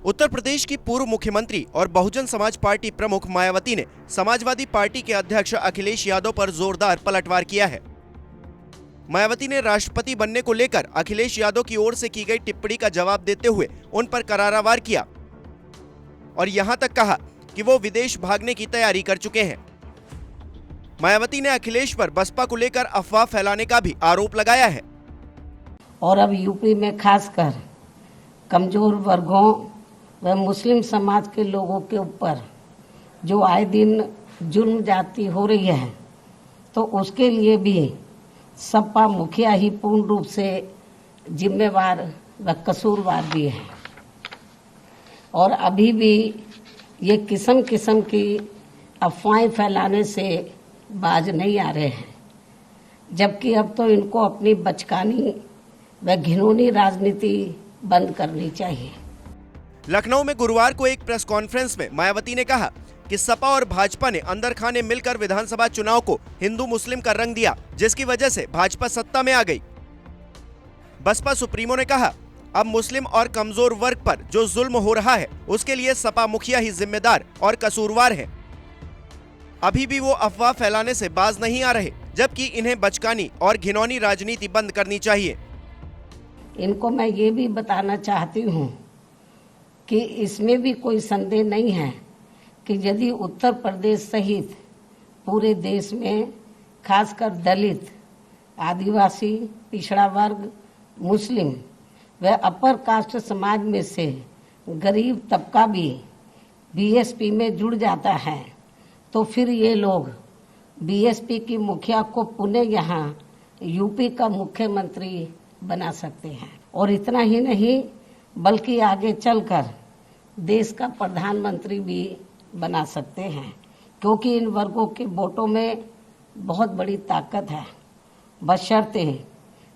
उत्तर प्रदेश की पूर्व मुख्यमंत्री और बहुजन समाज पार्टी प्रमुख मायावती ने समाजवादी पार्टी के अध्यक्ष अखिलेश यादव पर जोरदार पलटवार किया है। मायावती ने राष्ट्रपति बनने को लेकर अखिलेश यादव की ओर से की गई टिप्पणी का जवाब देते हुए उन पर करारा वार किया और यहां तक कहा कि वो विदेश भागने की तैयारी कर चुके हैं। मायावती ने अखिलेश पर बसपा को लेकर अफवाह फैलाने का भी आरोप लगाया है। और अब यूपी में खासकर कमजोर वर्गों व मुस्लिम समाज के लोगों के ऊपर जो आए दिन जुल्म जाती हो रही है, तो उसके लिए भी सपा मुखिया ही पूर्ण रूप से जिम्मेवार व कसूरवार भी है। और अभी भी ये किस्म किस्म की अफवाहें फैलाने से बाज नहीं आ रहे हैं, जबकि अब तो इनको अपनी बचकानी व घिनौनी राजनीति बंद करनी चाहिए। लखनऊ में गुरुवार को एक प्रेस कॉन्फ्रेंस में मायावती ने कहा कि सपा और भाजपा ने अंदर खाने मिलकर विधानसभा चुनाव को हिंदू मुस्लिम का रंग दिया, जिसकी वजह से भाजपा सत्ता में आ गई। बसपा सुप्रीमो ने कहा, अब मुस्लिम और कमजोर वर्ग पर जो जुल्म हो रहा है उसके लिए सपा मुखिया ही जिम्मेदार और कसूरवार है। अभी भी वो अफवाह फैलाने से बाज नहीं आ रहे, जबकि इन्हें बचकानी और घिनौनी राजनीति बंद करनी चाहिए। इनको मैं ये भी बताना चाहती हूँ कि इसमें भी कोई संदेह नहीं है कि यदि उत्तर प्रदेश सहित पूरे देश में खासकर दलित, आदिवासी, पिछड़ा वर्ग, मुस्लिम व अपर कास्ट समाज में से गरीब तबका भी बीएसपी में जुड़ जाता है, तो फिर ये लोग बीएसपी की मुखिया को पुनः यहाँ यूपी का मुख्यमंत्री बना सकते हैं। और इतना ही नहीं बल्कि आगे चलकर देश का प्रधानमंत्री भी बना सकते हैं, क्योंकि इन वर्गों के वोटों में बहुत बड़ी ताकत है, बशर्ते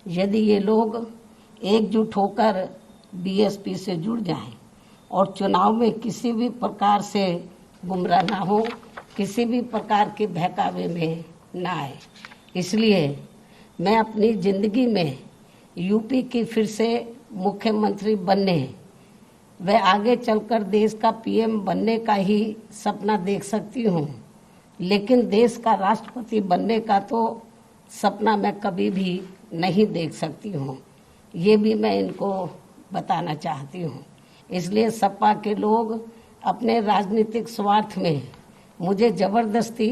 यदि ये लोग एकजुट होकर बीएसपी से जुड़ जाएं और चुनाव में किसी भी प्रकार से गुमराह ना हो, किसी भी प्रकार के बहकावे में ना आए। इसलिए मैं अपनी जिंदगी में यूपी की फिर से मुख्यमंत्री बनने व आगे चलकर देश का पीएम बनने का ही सपना देख सकती हूँ, लेकिन देश का राष्ट्रपति बनने का तो सपना मैं कभी भी नहीं देख सकती हूँ। ये भी मैं इनको बताना चाहती हूँ। इसलिए सपा के लोग अपने राजनीतिक स्वार्थ में मुझे जबरदस्ती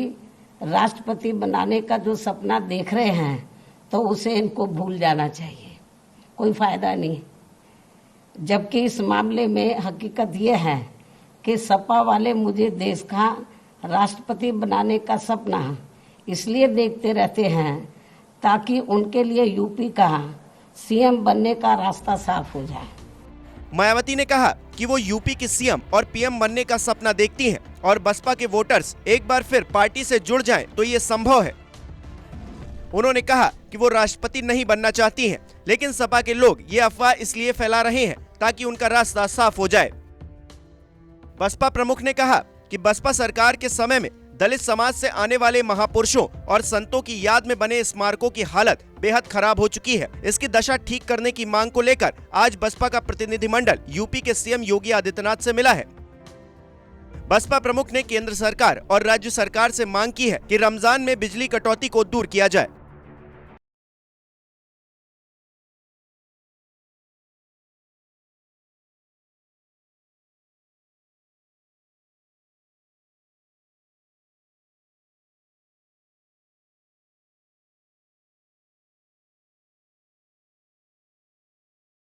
राष्ट्रपति बनाने का जो सपना देख रहे हैं, तो उसे इनको भूल जाना चाहिए, कोई फायदा नहीं। जबकि इस मामले में हकीकत यह है कि सपा वाले मुझे देश का राष्ट्रपति बनाने का सपना इसलिए देखते रहते हैं ताकि उनके लिए यूपी का सीएम बनने का रास्ता साफ हो जाए। मायावती ने कहा कि वो यूपी की सीएम और पीएम बनने का सपना देखती हैं और बसपा के वोटर्स एक बार फिर पार्टी से जुड़ जाएं तो ये संभव है। उन्होंने कहा कि वो राष्ट्रपति नहीं बनना चाहती हैं, लेकिन सपा के लोग ये अफवाह इसलिए फैला रहे हैं ताकि उनका रास्ता साफ हो जाए। बसपा प्रमुख ने कहा कि बसपा सरकार के समय में दलित समाज से आने वाले महापुरुषों और संतों की याद में बने स्मारकों की हालत बेहद खराब हो चुकी है। इसकी दशा ठीक करने की मांग को लेकर आज बसपा का प्रतिनिधिमंडल यूपी के सीएम योगी आदित्यनाथ से मिला है। बसपा प्रमुख ने केंद्र सरकार और राज्य सरकार से मांग की है कि रमजान में बिजली कटौती को दूर किया जाए।